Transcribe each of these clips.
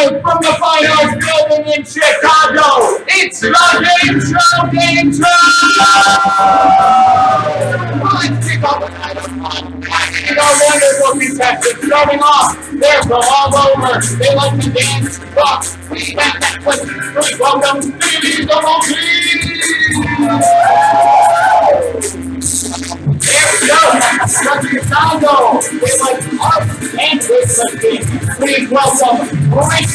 Live from the finals building in Chicago, it's the Gameshow Gameshow! Let's kick off the night of fun. Our wonderful contestants starting off. They're from all over. They like to dance, rock, we got that quick. Please welcome Stevie Double G! There we go. From Chicago. They like art and weightlifting. Please welcome Rick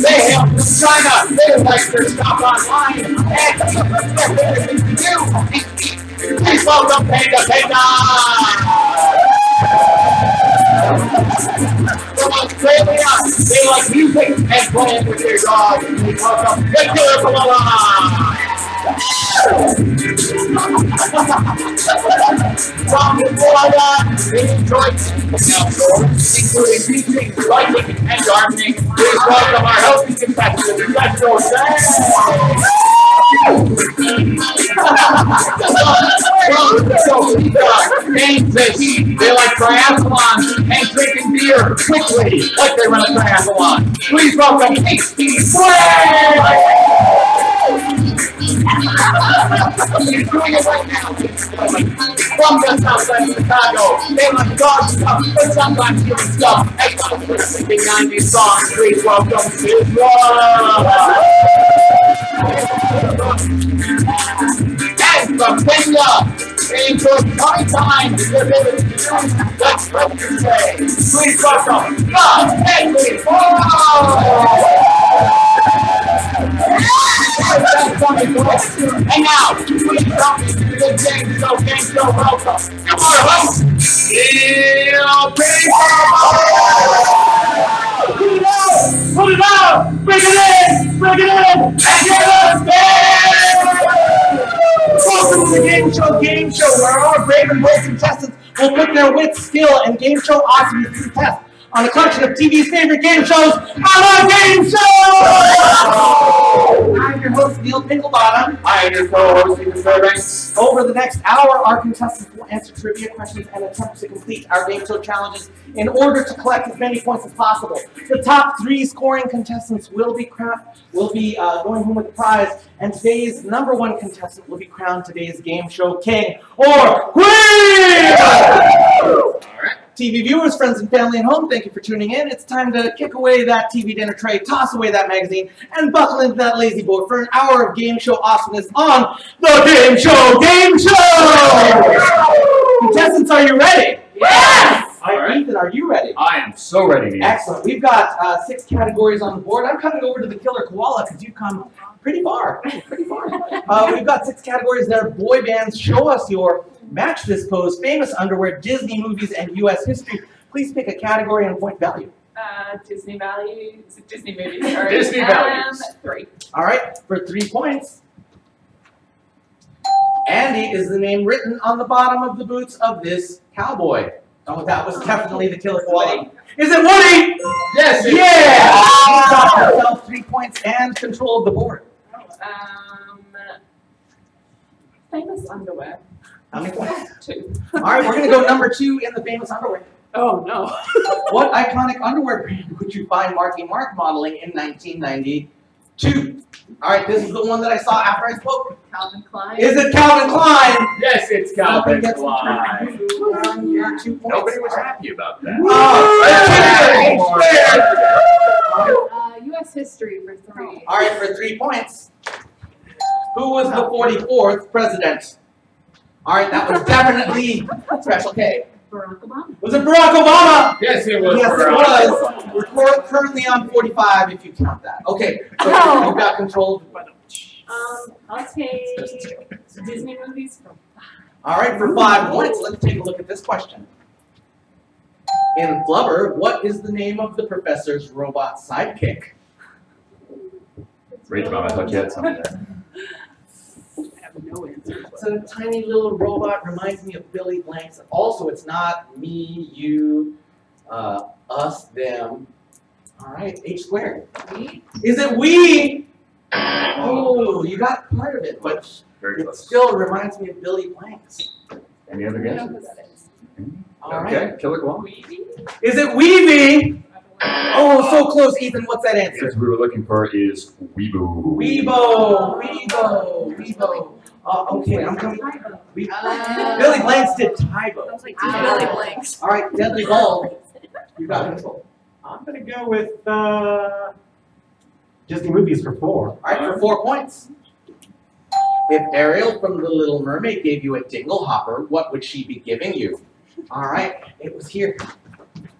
They hail from China. They like their stuff online. And everything to do. Please welcome Panda Panda. From Australia, they like music and playing with their dogs. Please welcome the Killer Koala. From Florida, they enjoy outdoors, including teaching, biking, and gardening. Please welcome our healthy contestants, Metro Sam. They like triathlons and drinking beer quickly, like they run a triathlon. Please welcome Tasty Sway! He's doing it right now. From the south side of Chicago, they like dog stuff, but sometimes human stuff. And some of the 90s songs. Please welcome Sidra! And from Kenya, they enjoy party time with their ability to do that's what you say. Please welcome the Henry And now, please welcome to the Gameshow Gameshow. Welcome to our host, Neil Pinklebottom. Put it out! Bring it in! Bring it in! And get us there! Welcome to the Gameshow Gameshow, where our brave and bold contestants will put their wit, skill, and game show awesomeness to the test on a collection of TV's favorite game shows on our Game Show! I'm your host, Neil Pinklebottom. I am your co-host, Louis Fairbanks. Over the next hour, our contestants will answer trivia questions and attempt to complete our game show challenges in order to collect as many points as possible. The top 3 scoring contestants will be going home with the prize, and today's #1 contestant will be crowned today's game show king or queen! TV viewers, friends, and family at home, thank you for tuning in. It's time to kick away that TV dinner tray, toss away that magazine, and buckle into that lazy boy for an hour of game show awesomeness on the Game Show Game Show! Contestants, are you ready? Yes! All right, Ethan, are you ready? I am so ready, Neil. Excellent. We've got 6 categories on the board. I'm coming over to the Killer Koala because you've come pretty far. We've got 6 categories there. Boy bands, show us your match this pose, famous underwear, Disney movies, and U.S. history. Please pick a category and point value. Disney values. Disney movies. Sorry. Disney values. 3. All right, for 3 points. Andy is the name written on the bottom of the boots of this cowboy. Oh, that was definitely the Killer Koala. Is it Woody? Yes. Yeah. He's got himself 3 points and control of the board. Famous underwear. How many points? 2. All right, we're going to go #2 in the famous underwear. Oh, no. What iconic underwear brand would you find Marky Mark modeling in 1992? All right, this is the one that I saw after I spoke. Calvin Klein. Is it Calvin Klein? Yes, it's Calvin Klein. Your 2 points. Nobody was happy about that. U.S. history for 3. All right, for 3 points. Who was the 44th president? All right, that was definitely Special K. Barack Obama. Was it Barack Obama? Yes, it was. Yes, it was. We're currently on 45 if you count that. Okay, so you've got control. I'll take Disney movies for 5. All right, for 5 points, let's take a look at this question. In Flubber, what is the name of the professor's robot sidekick? Rage Mom, I thought you had something there. No answer. It's a tiny little robot, reminds me of Billy Blanks. Also, it's not me, you, us, them. All right, H squared. We? Is it we? Oh, you got part of it, but Very it close. still reminds me of Billy Blanks. Any other I don't know guesses? who that is. All right. Okay, Killer Koala. Is it Weeby? Oh, so close, Ethan. What's that answer? What we were looking for is Weeboo. Weebo. Okay, I'm coming. Billy Blanks did Tybo. Billy Blanks. All right, Deadly Bulb. You got control. I'm gonna go with Disney movies for 4. All right, for 4 points. If Ariel from The Little Mermaid gave you a dingle hopper, what would she be giving you? All right, it was here.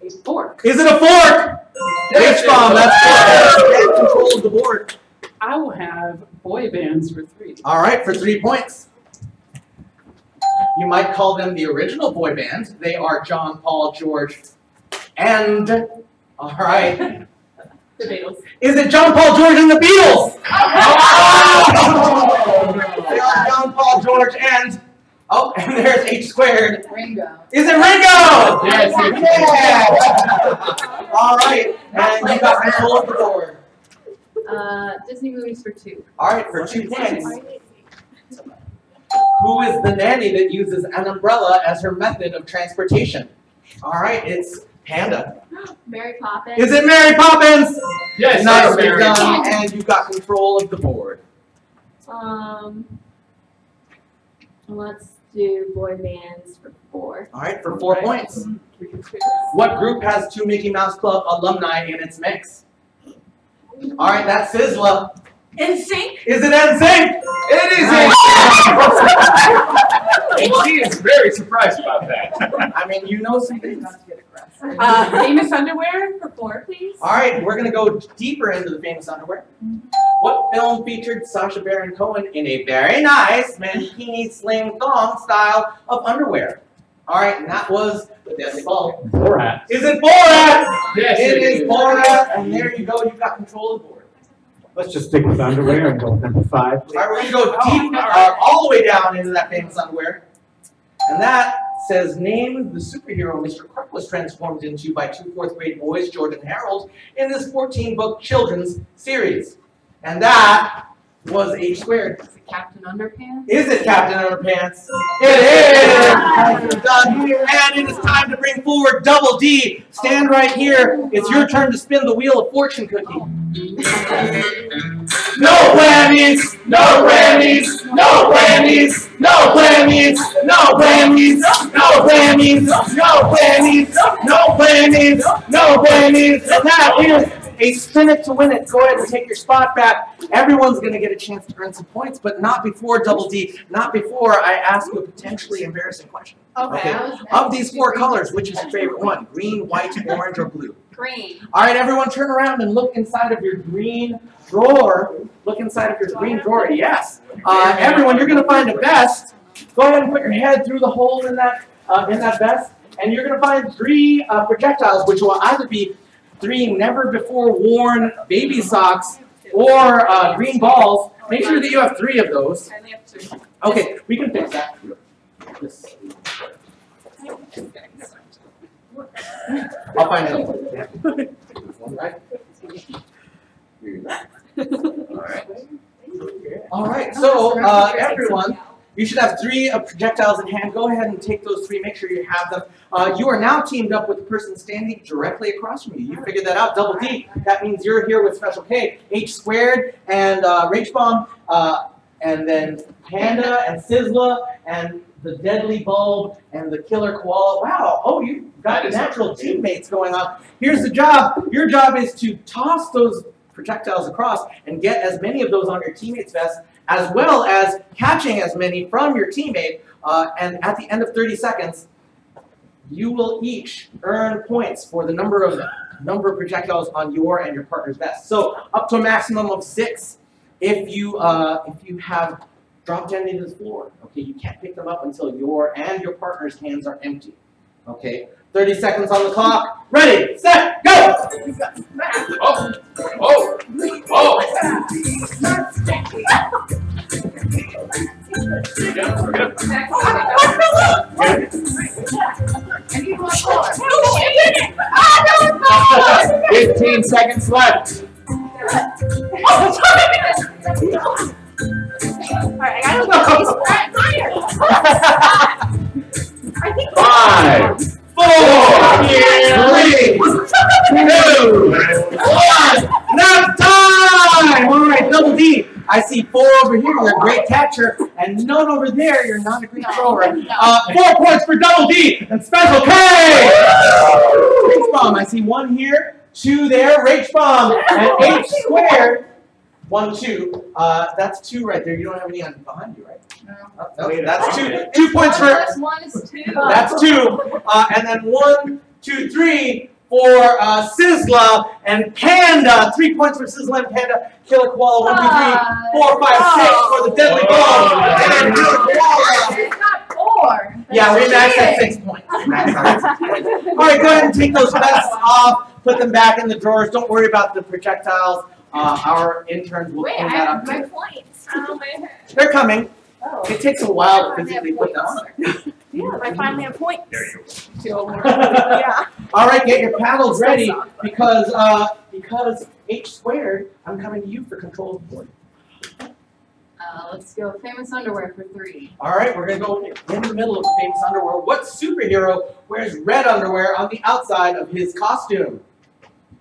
A fork. Is it a fork? H bomb. That's correct. Get control of the board. I will have boy bands for 3. All right, for 3 points. You might call them the original boy band. They are John, Paul, George, and all right. The Beatles. Is it John, Paul, George, and the Beatles? They are John, Paul, George, and and there's H squared. Ringo. Is it Ringo? Yes, it is. Yeah. All right, and you got control of the board. Disney movies for 2. All right, for 2 points. Who is the nanny that uses an umbrella as her method of transportation? All right, it's Panda. Mary Poppins. Is it Mary Poppins? Yes, Nicely Mary done, Poppins. and you got control of the board. Let's do boy bands for 4. All right, for 4 points. What group has 2 Mickey Mouse Club alumni in its mix? All right, that's Sizzla. NSYNC. Is it NSYNC? It is And she is very surprised about that. I mean, you know some things. Famous underwear for 4, please. All right, we're going to go deeper into the famous underwear. What film featured Sacha Baron Cohen in a very nice mankini sling thong style of underwear? All right, and that was the Deadly Bulb. Borat. Is it Borat? Yes, It is Borat, and there you go. You got control of the board. Let's just stick with underwear and go with number 5. All right, we're going to go deep, all the way down into that famous underwear. And that says, name the superhero Mr. Crook was transformed into by 2 4th-grade boys, Jordan and Harold, in this 14-book children's series. And that was H squared. Is it Captain Underpants? Is it Captain Underpants? It is! Done. And it is time to bring forward Double D. Stand right here. It's your turn to spin the wheel of fortune cookie. No whammies! No whammies! No whammies! No whammies! No whammies! No whammies! No whammies! No whammies! No whammies! And that is a spin it to win it. Go ahead and take your spot back. Everyone's going to get a chance to earn some points, but not before Double D. Not before I ask you a potentially embarrassing question. Okay. Of these 4 colors, which is your favorite one? Green, white, orange, or blue? Green. All right, everyone turn around and look inside of your green drawer. Look inside of your green drawer, yes. Everyone, you're going to find a vest. Go ahead and put your head through the hole in that vest, and you're going to find 3 projectiles, which will either be 3 never-before-worn baby socks or green balls. Make sure that you have 3 of those. I only have 2. Okay, we can fix that. I'll find out. Yeah. One right. All right. So everyone, you should have 3 projectiles in hand. Go ahead and take those 3. Make sure you have them. You are now teamed up with the person standing directly across from you. You figured that out. Double D. That means you're here with Special K, H squared, and Rage Bomb, and then Panda and Sizzla and the Deadly Bulb and the Killer Koala. Wow. Oh, you got natural teammates going on. Here's the job. Your job is to toss those projectiles across and get as many of those on your teammate's vest, as well as catching as many from your teammate. And at the end of 30 seconds, you will each earn points for the number of projectiles on your and your partner's vest. So up to a maximum of 6 if you have dropped any to the floor. Okay, you can't pick them up until your and your partner's hands are empty. Okay, 30 seconds on the clock. Ready, set, go! Oh! Oh! Oh! We're good. I need one more. 15 seconds left. Alright, I gotta go. He's right higher. I think 5, I see 4 over here, you're a great catcher, and none over there, you're not a great thrower. 4 points for Double D and Special K! Rage Bomb, I see 1 here, 2 there, Rage Bomb, and H squared. 1, 2. That's 2 right there. You don't have any on behind you, right? No. That's 2. 2 points for. Plus 1 is 2. That's 2. And then 1, 2, 3 for Sizzla and Panda. 3 points for Sizzla and Panda. Killer Koala. 1, 2, 3, 4, 5, 6 for the Deadly Ball. And Killer Koala. It's not 4. Yeah, we maxed at 6 points. All right, go ahead and take those vests off. Put them back in the drawers. Don't worry about the projectiles. Our interns will clean that up. My points. They're coming. Oh. It takes a while to physically put them on there. Yeah, I finally have points. There you go. Yeah. All right, get your paddles ready because H squared, I'm coming to you for control of the board. Let's go famous underwear for 3. All right, we're going to go in the middle of famous underwear. What superhero wears red underwear on the outside of his costume?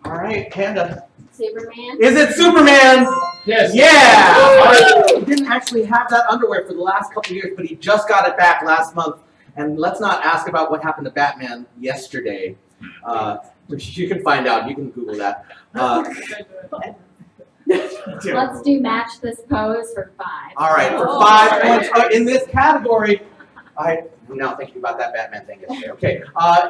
All right, Panda. Superman. Is it Superman? Yes. Yeah! All right. He didn't actually have that underwear for the last couple of years, but he just got it back last month. And let's not ask about what happened to Batman yesterday. You can find out. You can Google that. Let's do match this pose for 5. All right, for 5 points. In this category, I'm now thinking about that Batman thing yesterday. Okay,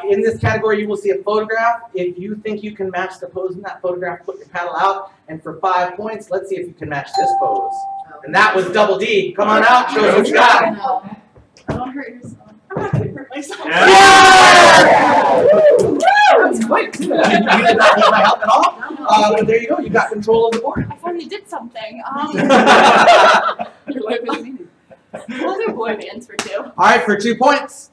in this category, you will see a photograph. If you think you can match the pose in that photograph, put your paddle out. And for 5 points, let's see if you can match this pose. And that was Double D. Come on out, show us what you got. Don't hurt yourself. I'm not going to hurt myself. Yeah! That's quick. You did not need my help at all. But there you go. You got control of the board. I finally did something. We'll do boy bands for 2. All right, for 2 points.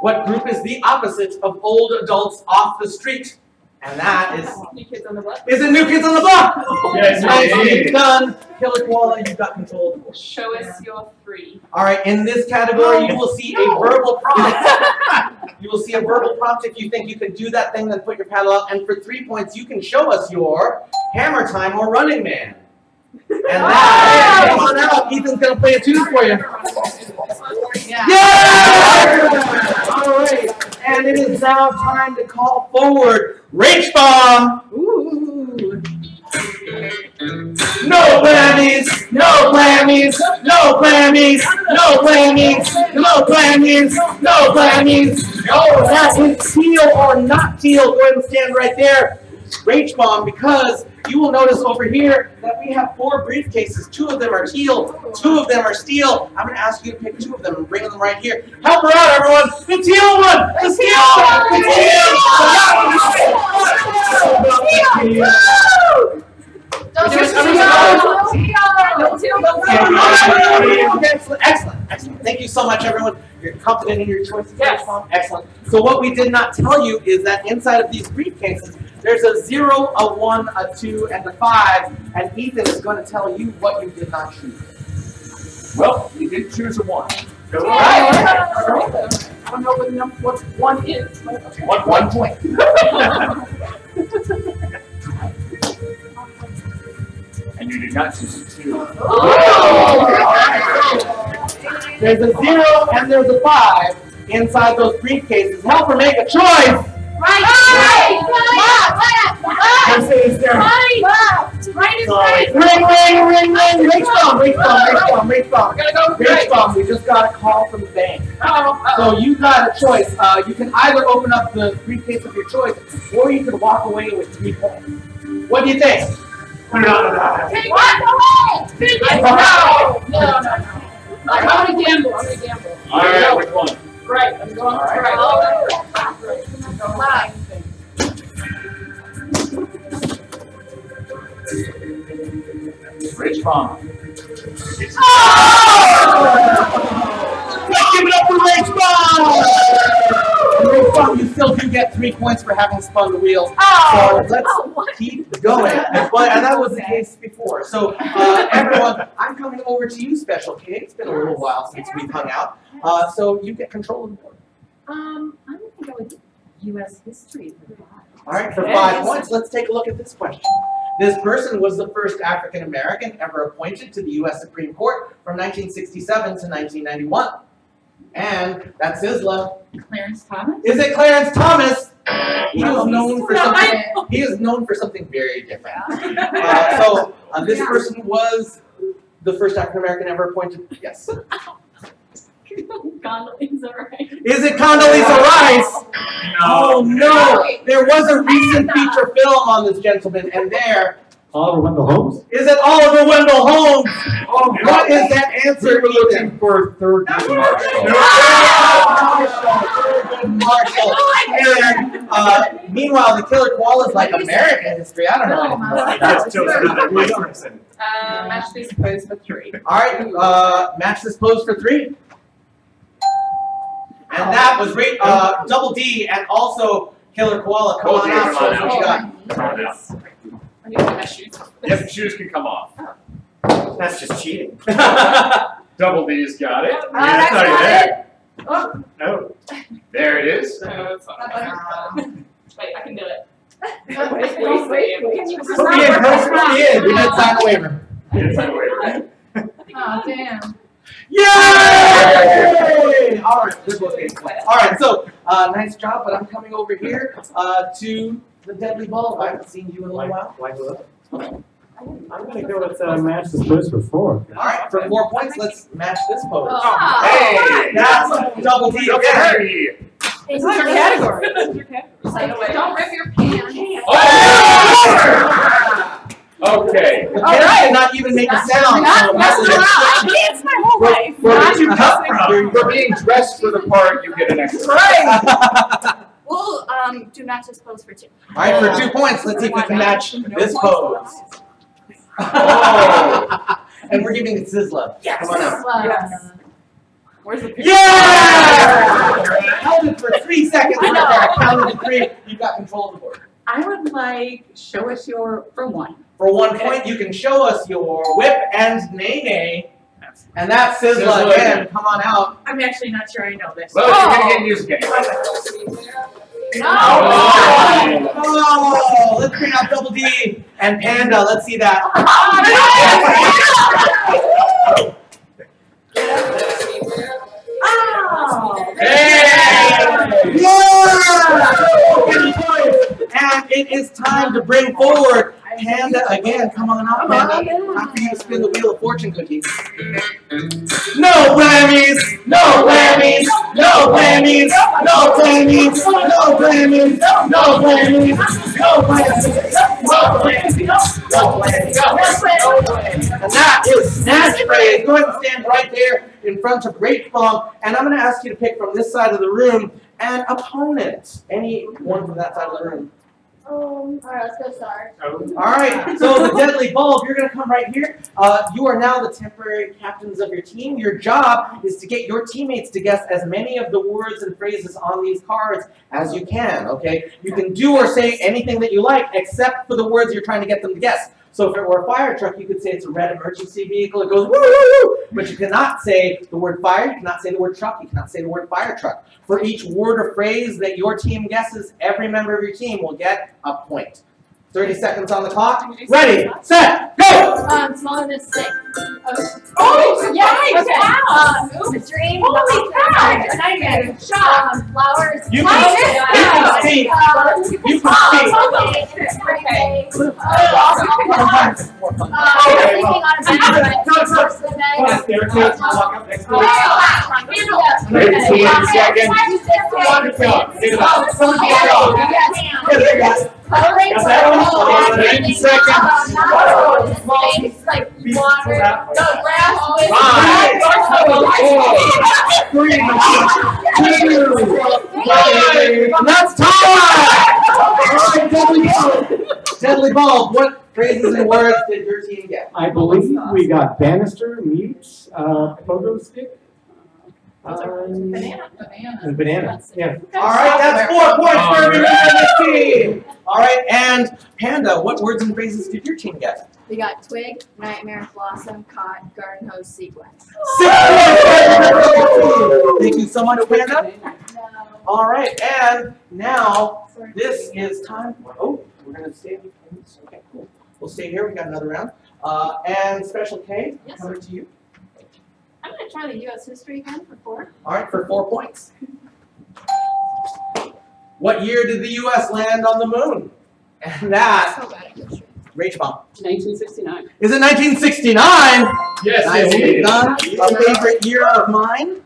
What group is the opposite of old adults off the street? And that is... New Kids on the Block. Is it New Kids on the Block? Yes, Nicely done. Killer Koala, you got control of the board. Show us your 3. All right, in this category, you will see a verbal prompt. You will see a verbal prompt. If you think you can do that thing, then put your paddle out. And for 3 points, you can show us your Hammer Time or Running Man. And that, come on out. Ethan's going to play a tune for you. Yeah! All right, and it is now time to call forward Rage Bomb. Ooh. No whammies, no whammies, no whammies, no whammies, no whammies, no whammies. Oh, that is teal or not teal. Go ahead and stand right there, Rage Bomb, because you will notice over here that we have 4 briefcases. 2 of them are teal, 2 of them are steel. I'm going to ask you to pick 2 of them and bring them right here. Help her out, everyone. The teal one, the teal one, the teal. Excellent. Thank you so much, everyone. You're confident in your choices. Yes. Excellent. So what we did not tell you is that inside of these briefcases, there's a 0, a 1, a 2, and a 5, and Ethan is going to tell you what you did not choose. Well, you did choose a 1. I don't know what 1 is. 1 point. And you did not choose a 2. Oh! There's a 0 and there's a 5 inside those briefcases. Help her make a choice. Right is right. Ring. Rage Bomb. Rage Bomb. We just got a call from the bank. So you got a choice. You can either open up the briefcase of your choice, or you can walk away with 3 points. What do you think? Take one away! No. I'm gonna gamble. All right, which one? Right. I'm going right. Rage Bomb. Let's give it up for Rage Bomb! Rage Bomb, you still do get 3 points for having spun the wheels. So let's keep going. And that was the case before. So everyone, I'm coming over to you, Special K. It's been a little while since we've hung out. So you get control of the board. I'm going to go with U.S. history for 5. All right, for 5 points, let's take a look at this question. This person was the first African American ever appointed to the U.S. Supreme Court from 1967 to 1991. And that's Sizzla. Clarence Thomas? Is it Clarence Thomas? He was known for something. He is known for something very different. This person was the first African American ever appointed. Yes. Condoleezza Rice. Is it Condoleezza Rice? Oh no! There was a recent feature film on this gentleman, and there. Oliver Wendell Holmes? Is it Oliver Wendell Holmes? Oh, what is that answer? We were looking for Thurgood Marshall. Marshall. And, meanwhile, the killer koala is like American history. I don't know. Match this pose for 3. All right, match this pose for 3. And that was Double D and also Killer Koala. Come on out, show us what you got. Come on out. I need to get my shoes. Yep, shoes can come off. That's just cheating. Double D's got it. That's not got there. Oh. Oh, there it is. Wait, I can do it. Wait. Put me in, Chris. Put me in. We didn't sign a waiver. Yes, I waiver. Oh, damn. Yay! All right, this was all right, so nice job, but I'm coming over here to the deadly ball. I haven't seen you in a little while. I'm going to go with match this pose for 4. All right, for 4 points, let's match this pose. Oh. Hey! That's Double D. Okay. This is your category. This is your category. Don't rip your pants. Oh! Okay. The pants did not even make a sound. Not messing around. I danced my whole life. Where did you come from? For being dressed for the part, you get an extra. We'll do match this pose for 2. All right, for 2 points, let's see if we can match this pose. Oh. And we're giving it Sizzla. Yes. Come on out. Yes. Where's the picture? Yeah! Held it for 3 seconds. I know. I counted to 3. You got control of the board. I would like show us your for 1. For 1 point, you can show us your whip and nay-nay. And that's Sizzla again. Come on out. I'm actually not sure I know this. Well, you're going to get music anyway. No! Oh, let's bring out Double D and Panda. Let's see that. And it is time to bring forward Panda again. Come on out, Panda. Time for you to spin the wheel of fortune cookies. No whammies! No whammies! No whammies! No whammies! No whammies! No whammies! No whammies! No whammies! No whammies! And that is Snatch Phrase. Go ahead and stand right there in front of Great Fong. And I'm going to ask you to pick from this side of the room an opponent. Any one from that side of the room. Alright, let's go start. Alright, so the deadly bulb, you're going to come right here. You are now the temporary captains of your team. Your job is to get your teammates to guess as many of the words and phrases on these cards as you can, okay? You can do or say anything that you like except for the words you're trying to get them to guess. So if it were a fire truck, you could say it's a red emergency vehicle. It goes woo, woo, woo. But you cannot say the word fire. You cannot say the word truck. You cannot say the word fire truck. For each word or phrase that your team guesses, every member of your team will get a point. 30 seconds on the clock. Ready, set, go! Smaller than 6. Oh, yes, yes, okay. wow. Dream. Holy cow. Nightmare. Shot. Flowers. You can speak. You can speak. Sleeping on a bed. First of the day. Like water, the grass was 5, 4, 3, 2, 1. That's time! Deadly Bulb, what phrases and words did your team get? I believe we got banister, mute, pogo stick. Banana. And banana. Yeah. All right, that's 4 points for every member of this team. All right, and Panda, what words and phrases did your team get? We got twig, nightmare, blossom, cod, garden hose, sequence. 6 points for every member of the team. Thank you so much, Panda. All right, and now this is time. Oh, we're gonna stay. Okay, cool. We'll stay here. We got another round. And Special K, Yes, coming to you. I'm gonna try the U.S. history again for 4. All right, for 4 points. What year did the U.S. land on the moon? And that, So bad at history. Rach Bomb. 1969. Is it 1969? Yes, Nicely it is. done. A favorite year of mine.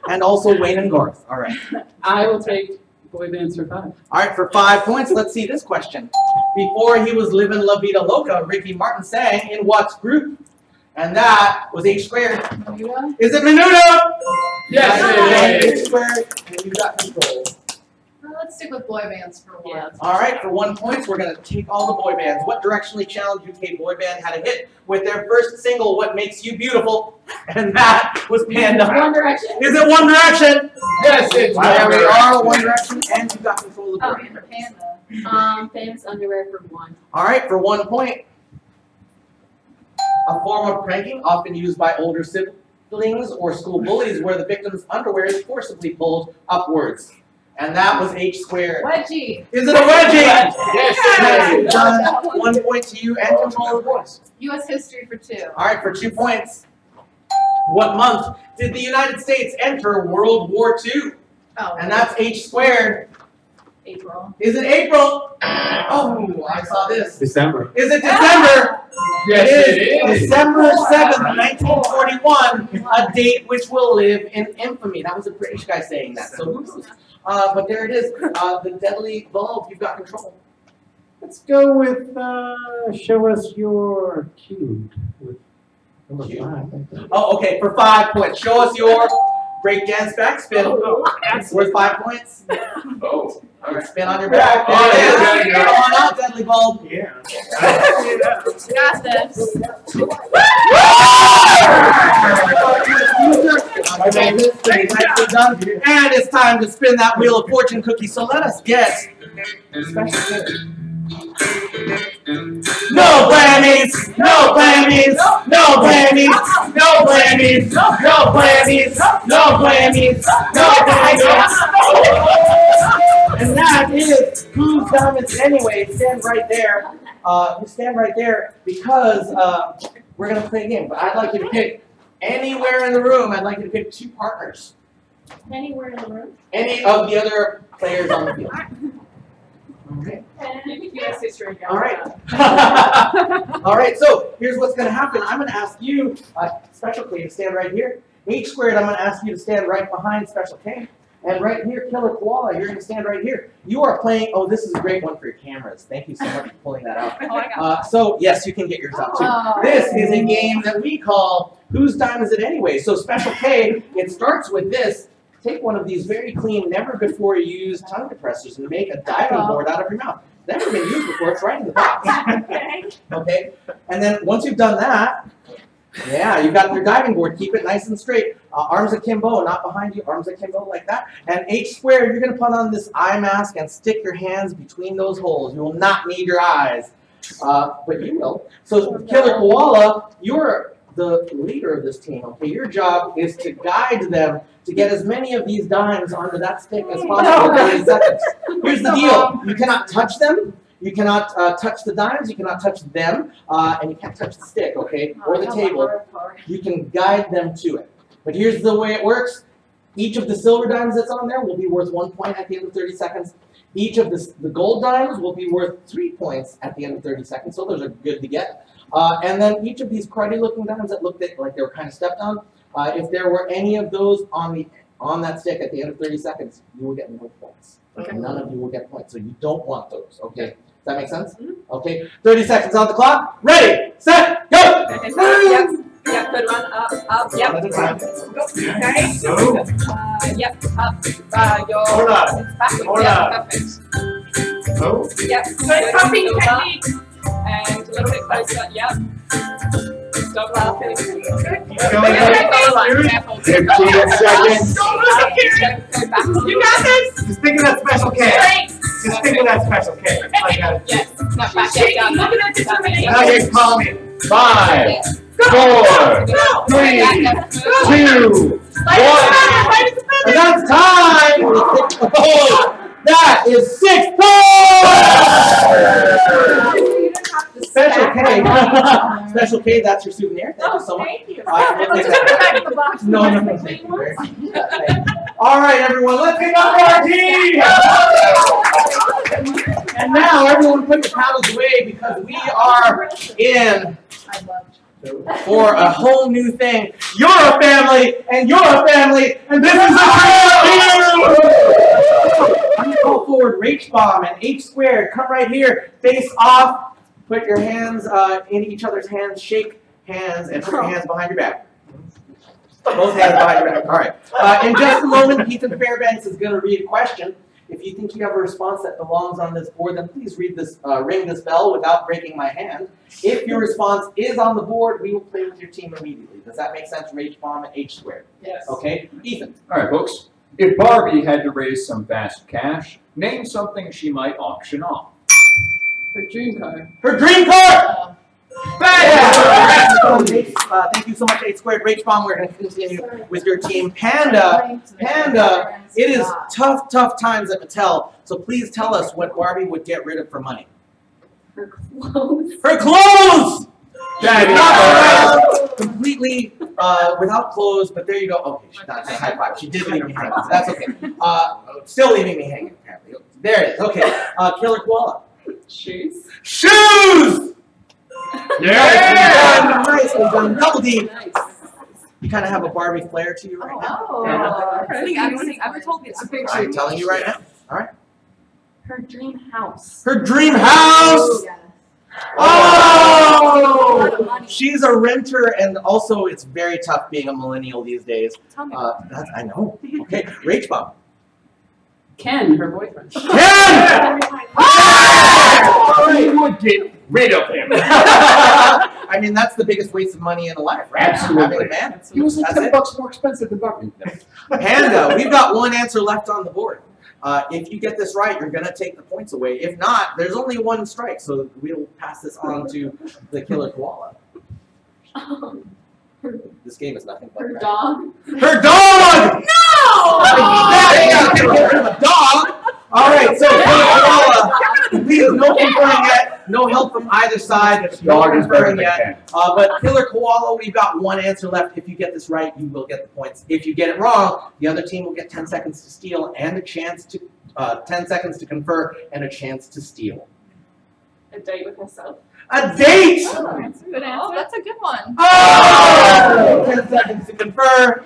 And also Wayne and Garth. All right. I will take boy bands for 5. All right, for 5 points, let's see this question. Before he was living La Vida Loca, Ricky Martin sang in what group? And that was H squared. Menudo? Is it Menudo? Yes, it H is. squared, and you got control. Let's stick with boy bands for 1. Yeah. All right, for 1 point, we're going to take all the boy bands. What directionally challenged UK boy band had a hit with their first single, What Makes You Beautiful? And that was Panda. One Direction. Is it One Direction? Yes, it's There we are, One Direction, and you got control of the Oh, board. and Panda. Famous underwear for 1. All right, for 1 point. A form of pranking often used by older siblings or school bullies where the victim's underwear is forcibly pulled upwards. And that was H squared. Wedgie. Is it a wedgie? Yes, it is. Done. 1 point to you and control of the boys. U.S. history for 2. All right, for 2 points. What month did the United States enter World War II? Oh, And that's H squared. April. Is it April? Oh, I saw this. December. Is it December? Yes, it is. December 7th, 1941, a date which will live in infamy. That was a British guy saying that. So, who knows? But there it is. The deadly bulb. You've got control. Let's go with, show us your cube with number Cube. 5. I think. Oh, okay. For 5 points, show us your breakdance backspin. Worth 5 points. Oh, all right. Spin on your back. Oh, There it is. yeah. Come on out, deadly bulb. Yeah. Got this. Nicely done. And it's time to spin that wheel of fortune cookie. So let us get special cookie. No blammies! No blammies! No blammies! No blammies! No blammies! No blammies! No blammies! And that is Whose Diamonds Anyway. Stand right there. You stand right there because we're going to play a game. But I'd like you to pick anywhere in the room. I'd like you to pick 2 partners. Anywhere in the room. Any of the other players on the field. Okay. U.S. history again. All right. All right. So here's what's going to happen. I'm going to ask you, Special K, to stand right here. H squared, I'm going to ask you to stand right behind Special K. And right here, Killer Koala, you're going to stand right here. You are playing. Oh, this is a great one for your cameras. Thank you so much for pulling that out. So yes, you can get yours out too. Oh. This is a game that we call Whose Dime Is It Anyway? So Special K, it starts with this. Take one of these very clean, never before used tongue depressors and make a diving board out of your mouth. Never been used before, it's right in the box. Okay? And then once you've done that, yeah, you've got your diving board. Keep it nice and straight. Arms akimbo, not behind you, arms akimbo like that. And H squared, you're going to put on this eye mask and stick your hands between those holes. You will not need your eyes, but you will. So Killer Koala, you're the leader of this team, okay? Your job is to guide them to get as many of these dimes onto that stick as possible in 30 seconds. Here's the deal. You cannot touch them. You cannot touch the dimes. You cannot touch them. And you can't touch the stick, okay? Or the table. You can guide them to it. But here's the way it works. Each of the silver dimes that's on there will be worth 1 point at the end of 30 seconds. Each of the gold dimes will be worth 3 points at the end of 30 seconds. So those are good to get. And then each of these cruddy-looking dimes that looked like they were kind of stepped on, if there were any of those on that stick at the end of 30 seconds, you will get no points. Okay. None of you will get points, so you don't want those. Okay, does that make sense? Okay, 30 seconds on the clock. Ready, set, go. Okay, so, yep, yep, good one. Up, yep. One at a time. Go. Okay. Yep, up. Your. Hold on. It's backwards. Hold Yep, on. perfect. Oh. Yep. Good pumping technique. And a little bit closer. Yep. Stop laughing. Careful. 15 seconds. Don't lose it, Kieran. Go back. You got this. Just think of that Special K. Great. Just think of that Special K. I got it. Yes. No, back. Shaking. Down. Look at that determination. Now you're calming. 5, Yes. 4, Go. 3, Go. 2, 1. And that's time. Oh, that is 6 points. Special K. Special K, that's your souvenir. Thank you so much. Thank you. All right, we'll take Just put it that. back in the box. No. Thank you very much. Thank you. All right, everyone, let's get up our team. And now, everyone, put your paddles away because we are in for a whole new thing. You're a family, and you're a family, and this is a family. I'm gonna call forward Rach Bomb and H squared. Come right here, face off. Put your hands in each other's hands. Shake hands and put your hands behind your back. Both hands behind your back. All right. In just a moment, Ethan Fairbanks is going to read a question. If you think you have a response that belongs on this board, then please read this, ring this bell without breaking my hand. If your response is on the board, we will play with your team immediately. Does that make sense? Rach Bomb and H squared. Yes. Okay. Ethan. All right, folks. If Barbie had to raise some fast cash, name something she might auction off. Her dream car. Her dream car. Thank you so much, H squared. Rach Bomb, we're going to continue with your team. Panda, it is tough times at Mattel, so please tell us what Barbie would get rid of for money. Her clothes. Her clothes! Completely without clothes, but there you go. Okay, she's not high five. She did leave me hanging. That's okay. Still leaving me hanging, apparently. There it is. Okay. Killer Koala. Shoes. Shoes! Yeah! Nicely done. Double D. Nice. You kind of have a Barbie flair to you right now. Oh. I've told you. It's a picture. I'm telling you right now. All right. Her dream house. Her dream house! Yes. Oh! She's a renter, and also it's very tough being a millennial these days. Tell me. I know. Okay, Rach Bomb. Ken, her boyfriend. Ken! You would get rid of him. I mean, that's the biggest waste of money in life, right? Absolutely. Having a man. He was like That's it. $10 more expensive than Barbie. Panda, we've got one answer left on the board. If you get this right, you're going to take the points away. If not, there's only one strike, so we'll pass this on to the Killer Koala. This game is nothing but Her crap. dog. Her dog! No! Get rid of a dog! All right, so Killer Koala, please, no conferring yet. No help from either side. Dog is better than yet. Ken. But Killer Koala, we've got one answer left. If you get this right, you will get the points. If you get it wrong, the other team will get 10 seconds to steal and a chance to 10 seconds to confer and a chance to steal. A date with herself. A date! Oh, that's a good answer. That's a good one. Oh! 10 seconds to confer.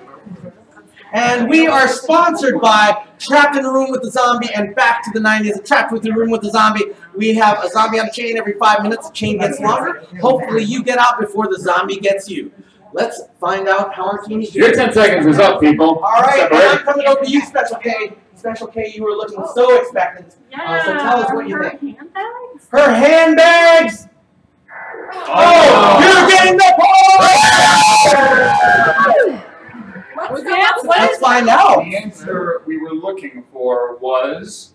And we are sponsored by Trapped in a Room with a Zombie and Back to the 90s. Trapped with a Room with a Zombie. We have a zombie on a chain every 5 minutes. The chain gets longer. Hopefully you get out before the zombie gets you. Let's find out how our team is doing. Your 10 seconds is up, people. All right, and Separate. I'm coming over to you, Special K. Special K, you were looking so expectant. So tell us what you think. Handbags? Her handbags! Oh, you're getting the point! What's the answer? What Let's is find out. The answer we were looking for was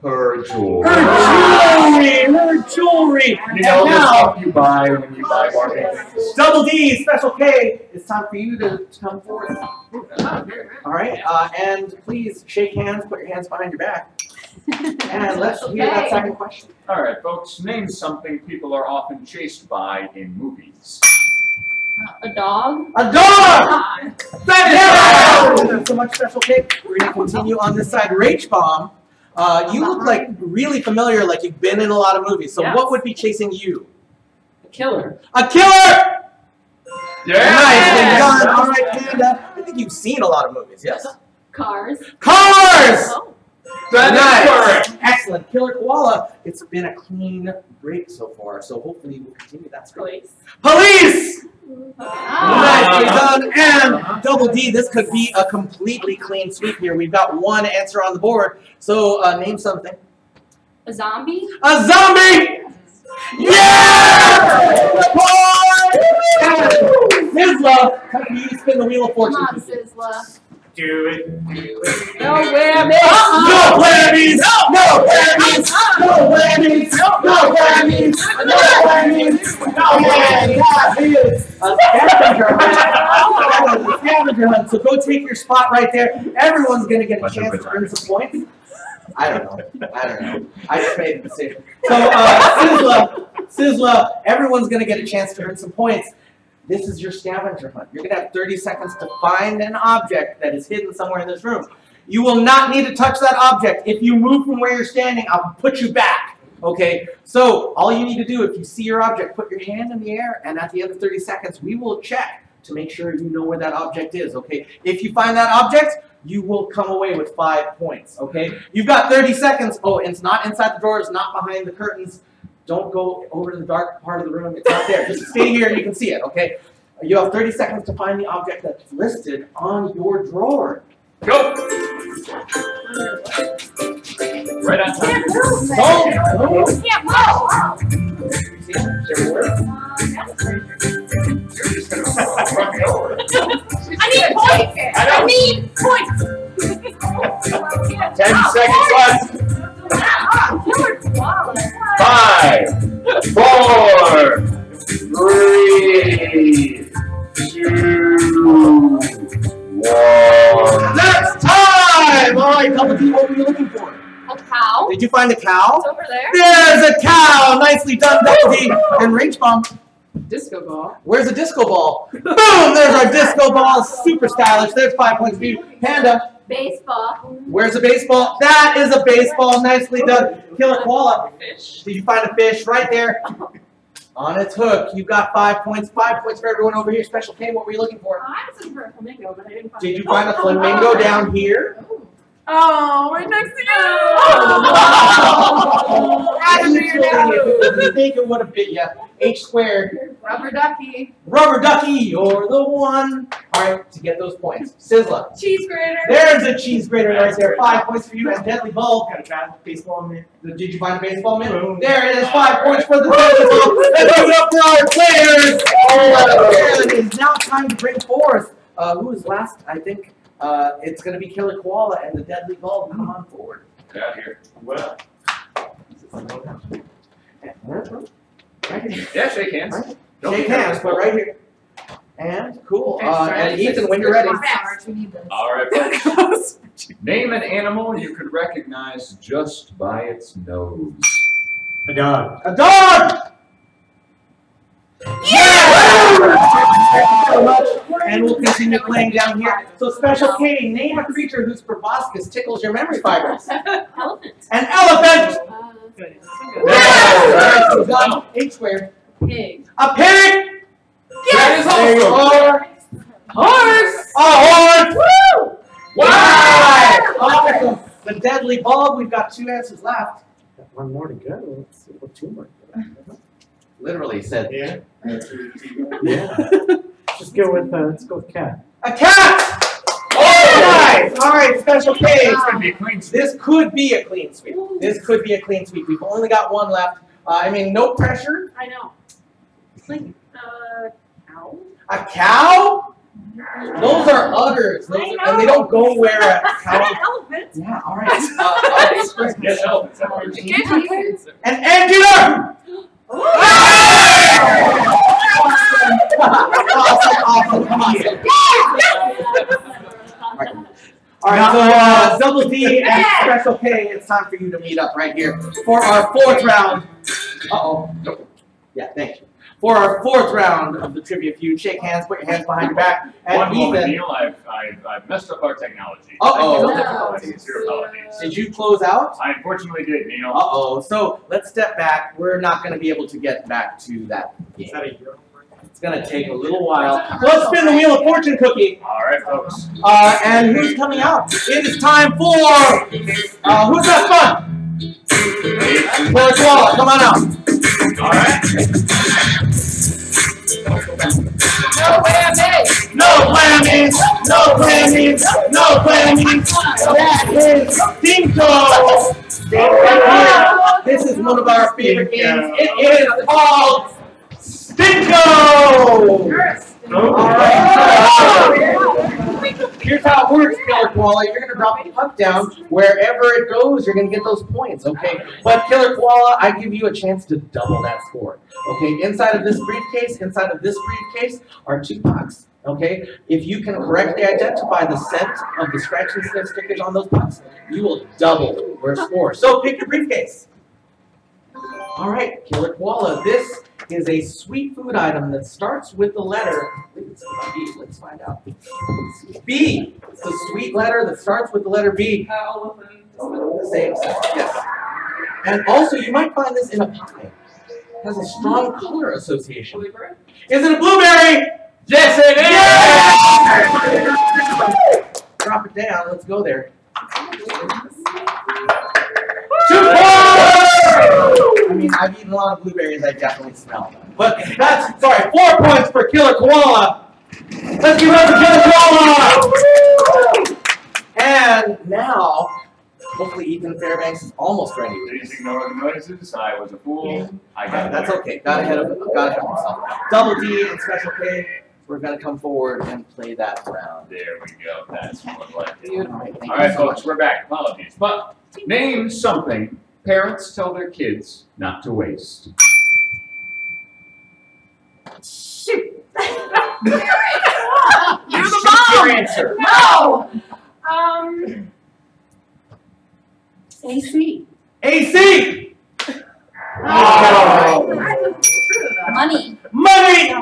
her jewelry. Her jewelry! You And know the now, stuff you buy when you buy Barbie things. Double D, Special K, it's time for you to come forward. All right, and please shake hands, put your hands behind your back. And let's hear that second question. All right, folks, name something people are often chased by in movies. A dog. A dog! Thank you so much, Special K. We're going to continue on this side. Rach Bomb, you look like really familiar, like you've been in a lot of movies. So Yes. what would be chasing you? A killer. A killer! Yeah! Nicely done. All right, Panda. I think you've seen a lot of movies, yes? Cars. Cars! That is correct. Excellent. Killer Koala, it's been a clean break so far, so hopefully we'll continue that streak. Police. Police! Nicely done. And Double D, this could be a completely clean sweep here. We've got one answer on the board, so name something. A zombie. A zombie! Yeah! Sizzla, come to you, spin the wheel of Come fortune. on, Sizzla. Do it. No whammies. No whammies! No whammies! No whammies! No whammies! No whammies! No whammies! A scavenger hunt. A scavenger hunt. So go take your spot right there. Everyone's going to get a chance to earn some points. I don't know. I just made a decision. So, Sizzla, everyone's going to get a chance to earn some points. This is your scavenger hunt. You're going to have 30 seconds to find an object that is hidden somewhere in this room. You will not need to touch that object. If you move from where you're standing, I'll put you back. Okay? So, all you need to do, if you see your object, put your hand in the air, and at the end of 30 seconds, we will check to make sure you know where that object is. Okay? If you find that object, you will come away with 5 points. Okay? You've got 30 seconds. Oh, it's not inside the doors, not behind the curtains. Don't go over to the dark part of the room. It's not there. Just stay here and you can see it, okay? You have 30 seconds to find the object that's listed on your drawer. Go! Right on time. Can't move. See it? Everywhere? You're just going to run me over. I need points. I need points. 10 seconds left. 5, 4, 3, 2, 1. That's time! All right, Double D, what were you looking for? A cow. Did you find a cow? It's over there. There's a cow! Nicely done, Double D. And Rage Bomb. Disco ball. Where's the disco ball? Boom! There's our disco ball. Super stylish. There's 5 points for you. Panda. Baseball. Where's the baseball? That is a baseball. Nicely done. Killer Koala. Fish. Did you find a fish right there? On its hook. You've got 5 points. 5 points for everyone over here. Special K, what were you looking for? I was looking for a flamingo, but I didn't find Did you find a flamingo down here? Oh, right next to you. Actually, if it was a mistake, it would have bit you. H squared. Rubber ducky. Rubber ducky, you're the one. All right, to get those points. Sizzla. Cheese grater. There's a cheese grater right there. 5 points for you. And Deadly Bulb. Got a baseball mitt. Did you find a baseball mitt? There it is. 5 points for the Deadly Bulb. Let's give it up for our players. And it is now time to bring forth. Who is last? I think it's going to be Killer Koala and the Deadly Bulb. Come on forward. Get out here. Well. Right here. Yeah, shake hands. Right. Don't Shake be hands, nervous. but right here. And cool. Okay, And Ethan, when you're ready. All right, folks. Name an animal you could recognize just by its nose. A dog. A dog! Yeah! Thank you so much. And we'll continue playing down here. So Special K, name a creature whose proboscis tickles your memory fibers. Elephant. An elephant! Yeah! Done. H squared. Pig. A pig! That is There you also are. horse. A horse! Woo! Wow! Awesome. The Deadly Bulb, we've got 2 answers left. Got one more to go. Let's see what 2 more. Literally said. Yeah. Yeah. Just go with let's go with cat. A cat! All right, Special K. It's going to be a clean sweep. This could be a clean sweep. This could be a clean sweep. We've only got 1 left. I mean, no pressure. I know. It's like cow. A cow? Those are udders. Those are, and they don't go where a cow. Elephant. Yeah, all right. Yes, elephants. An angular! Awesome. All right, so Double D and Special K, it's time for you to meet up right here for our 4th round. Nope. Yeah, thank you. For our 4th round of the Trivia Feud, shake hands, put your hands behind your back, and One moment, Ethan. Neil. I've messed up our technology. Uh-oh. Difficulties. Your apologies. Did you close out? I unfortunately did, Neil. Uh-oh. So let's step back. We're not going to be able to get back to that game. Is that a euro? It's going to take a little while. So let's spin the Wheel of Fortune cookie. All right, folks. And who's coming out? It is time for who's got fun? Killer Koala, come on out. All right. No whammies, no whammies, no whammies. That is Dinko. This is one of our favorite games. It is called Dinko. All right. Here's how it works, Killer Koala. You're gonna drop the puck down. Wherever it goes, you're gonna get those points, okay? But Killer Koala, I give you a chance to double that score. Okay, inside of this briefcase are 2 pucks. Okay, if you can correctly identify the scent of the scratch and sniff stickers on those pucks, you will double Where's 4? So pick your briefcase. All right, Killer Koala. This is a sweet food item that starts with the letter. I think it's B. Let's find out. B. It's a sweet letter that starts with the letter B. All of them. The same. Yes. And also, you might find this in a pie. It has a strong color association. Blueberry? Is it a blueberry? Yes, it is! Yeah! Drop it down. Let's go there. 2 points! I mean, I've eaten a lot of blueberries. I definitely smell them. But that's, sorry, 4 points for Killer Koala. Let's give it up for Killer Koala! And now, hopefully Ethan Fairbanks is almost ready. Please ignore the noises. I was a fool. I got That's okay. Got ahead of myself. Double D and Special K. We're going to come forward and play that round. There we go. That's more like it. All right, thank All you right, so folks, much. we're back. Apologies. But name something parents tell their kids not to waste. Shoot. You're the mom! Your answer. No! AC. AC! Oh. Money. Money!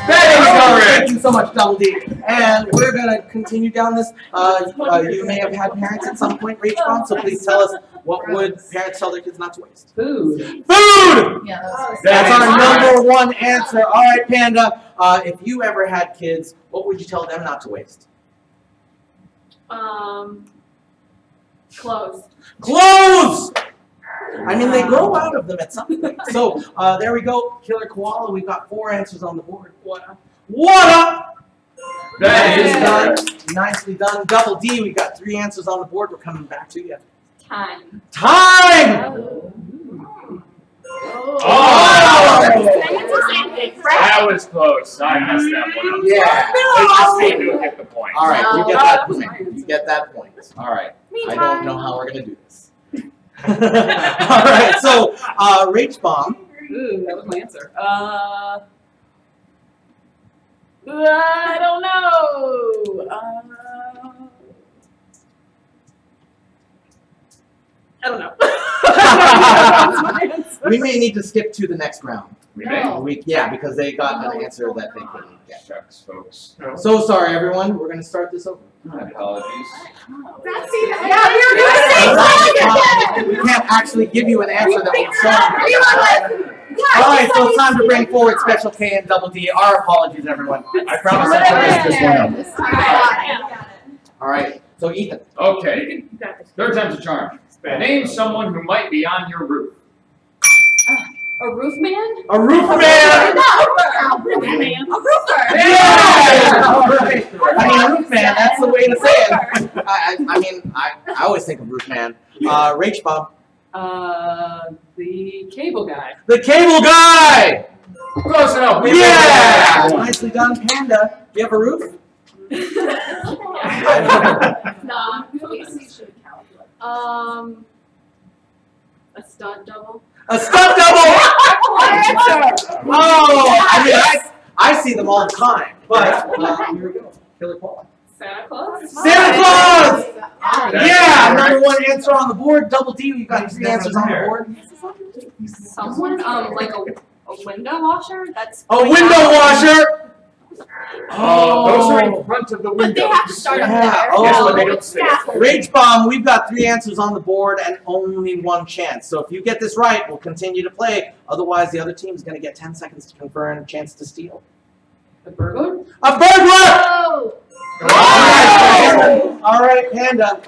That is correct. Thank you so much, Double D. And we're going to continue down this. You may have had parents at some point reach on, so please tell us, what would parents tell their kids not to waste? Food. Food! Yeah, that That's our That is number 1 answer. All right, Panda. If you ever had kids, what would you tell them not to waste? Clothes. Clothes! I mean, they grow out of them at some point. So there we go, Killer Koala. We've got 4 answers on the board. Water. Water! That is done. correct. Nicely done. Double D, we've got 3 answers on the board. We're coming back to you. Time. Time! Oh! Right? That was close. I messed that one up. Yeah. Let's just see who get the point. All right, you get No. that point. You get that point. All right. I don't know how we're going to do this. All right, so Rach Bomb. Ooh, that was my answer. I don't know. I don't know. That's my answer. We may need to skip to the next round. We may. Yeah, because they got an answer that they couldn't get. Shucks, folks. So sorry, everyone. We're going to start this over. My apologies. We can't actually give you an answer that will show. All right, so it's time to bring forward Special K and Double D. Our apologies, everyone. I promise I'll finish this one up. All right, so Ethan. Okay. Third time's a charm. Name someone who might be on your roof. A roof man? A roof man. A roof man. A roofer. Yeah. All right. I mean, roof man. That's the way to say it. I mean, I always think of roof man. Rach Bob. The cable guy. The cable guy. Close enough. Yeah. Nicely done, Panda. Do you have a roof? No. A stunt double. A stunt double. Oh, I mean, I see them all the time. But here we go. Killer Paul. Santa Claus. Santa Claus. Yeah, number 1 answer on the board. Double D, we've got 3 answers on the board. Someone, like a window washer? That's A window washer. Those are in front of the window. But they have to start up Yeah. there. Oh, Yes, but they don't stay. Rage Bomb, we've got 3 answers on the board and only 1 chance. So if you get this right, we'll continue to play. Otherwise, the other team's going to get 10 seconds to confirm a chance to steal. A burglar. A burglar! Oh! Oh! All right, Panda.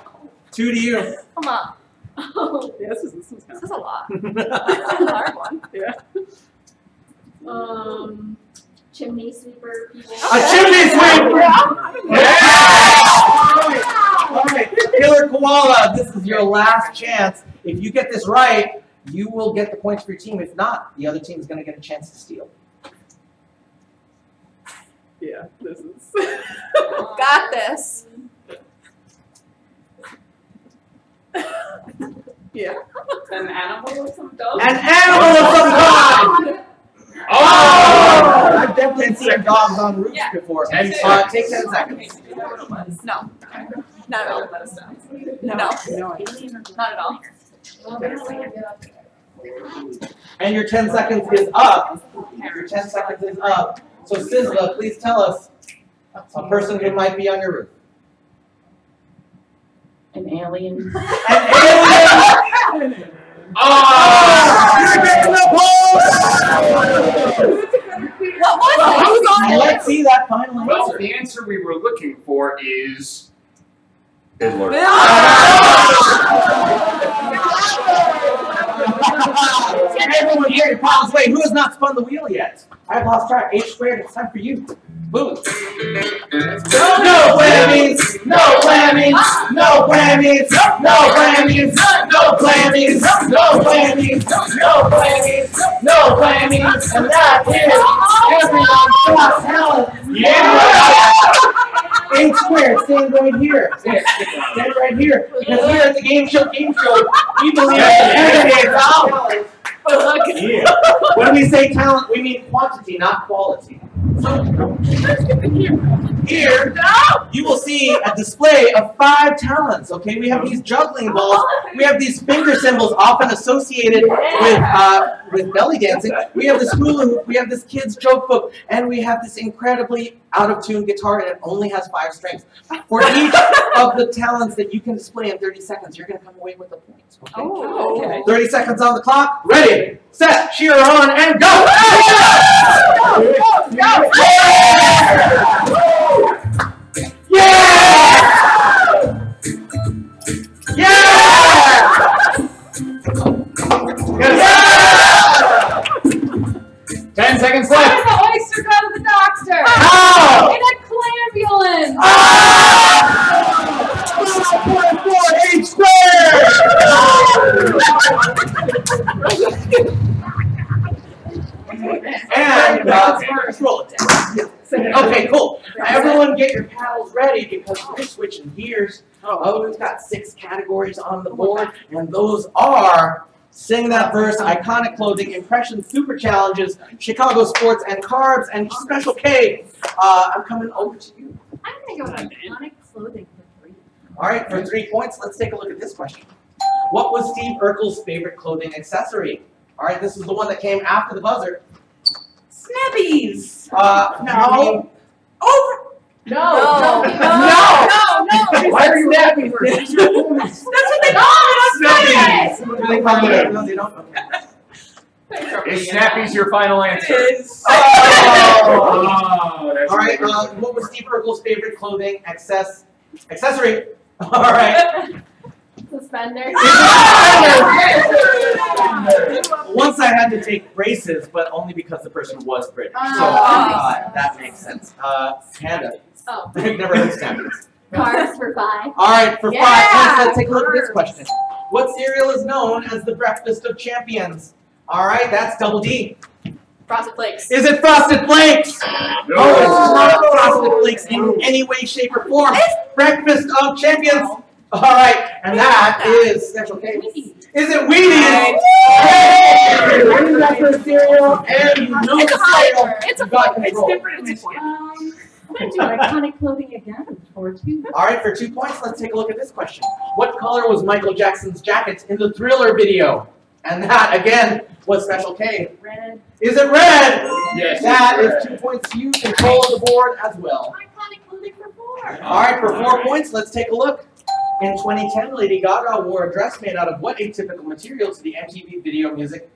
2 to you. Come on. Oh, Yeah, this is kind this is a lot. of a hard one. Yeah. Chimney sweeper people. A chimney sweeper! All right, Killer Koala, this is your last chance. If you get this right, you will get the points for your team. If not, the other team is going to get a chance to steal. Yeah, this is. Got this. Yeah. An animal of some dog. An animal of some kind! Oh! I've definitely seen dogs on roofs before. 10 Take 10 seconds. No. Not at all. No. Not at all. And your 10 seconds is up. Your 10 seconds is up. So Sizzla, please tell us a person who might be on your roof. An alien. An alien! What was it? Who's on it? Let's see that finally. Well, the answer we were looking for is Fiddler. Everyone get your paws away. Who has not spun the wheel yet? I've lost track. H squared, it's time for you. Boom. No whammies! No whammies! No whammies! No whammies! No whammies! No whammies! No whammies! No whammies! And that is everyone's got talent. Yeah! H squared, stand right here. Stand right here. Because here at the Gameshow Gameshow, we believe that everyone has talent. Yeah. When we say talent, we mean quantity, not quality. So, here, you will see a display of 5 talents, okay? We have these juggling balls. We have these finger symbols often associated with belly dancing. We have this hula hoop. We have this kid's joke book. And we have this incredibly out-of-tune guitar, and it only has 5 strings. For each of the talents that you can display in 30 seconds, you're going to come away with the points, okay? Oh, okay. 30 seconds on the clock. Ready, set, cheer on, and go! Yeah! Yeah! 10 seconds left. I'm the oyster got to the doctor. How? In a clambulance. H squared! And roll it down. Okay, cool. Everyone get your paddles ready because we're switching gears. Oh, we've got 6 categories on the board, and those are Sing That Verse, Iconic Clothing, Impressions, Super Challenges, Chicago Sports, and Carbs, and Special K. I'm coming over to you. I'm going to go with iconic clothing for 3. All right, for 3 points, let's take a look at this question. What was Steve Urkel's favorite clothing accessory? All right, this is the one that came after the buzzer. Snappies. No. No. Why are you napping? That's what they call it. Snappies. Do they call it? No, they don't. Okay. Is Snappy's your final answer? It is. Oh, that's all right. What was Steve Urkel's favorite clothing accessory? All right. Suspenders. Once I had to take braces, but only because the person was British. So that makes sense. Panda. Oh. I've never heard Snappies. Cars for 5. All right, for 5 Yeah, points, let's take a look at this carbs. question. What cereal is known as the breakfast of champions? All right, that's double D. Frosted Flakes. Is it Frosted Flakes? No. Oh, it's not Frosted Flakes in any way, shape, or form. Breakfast of champions. All right, and that is Special K. Is it Wheaties? Hey! That's for cereal, and you know It's the a hybrid. cereal. It's a You got fun. It's control. different. It's fun. I'm going to do iconic clothing again for 2. All right, for 2 points, let's take a look at this question. What color was Michael Jackson's jacket in the Thriller video? And that, again, was Special K. Red. Is it red? Yes. That is 2 points to you. Control of the board as well. Iconic clothing for 4. All right, for 4 points, let's take a look. In 2010, Lady Gaga wore a dress made out of what atypical material to the MTV Video Music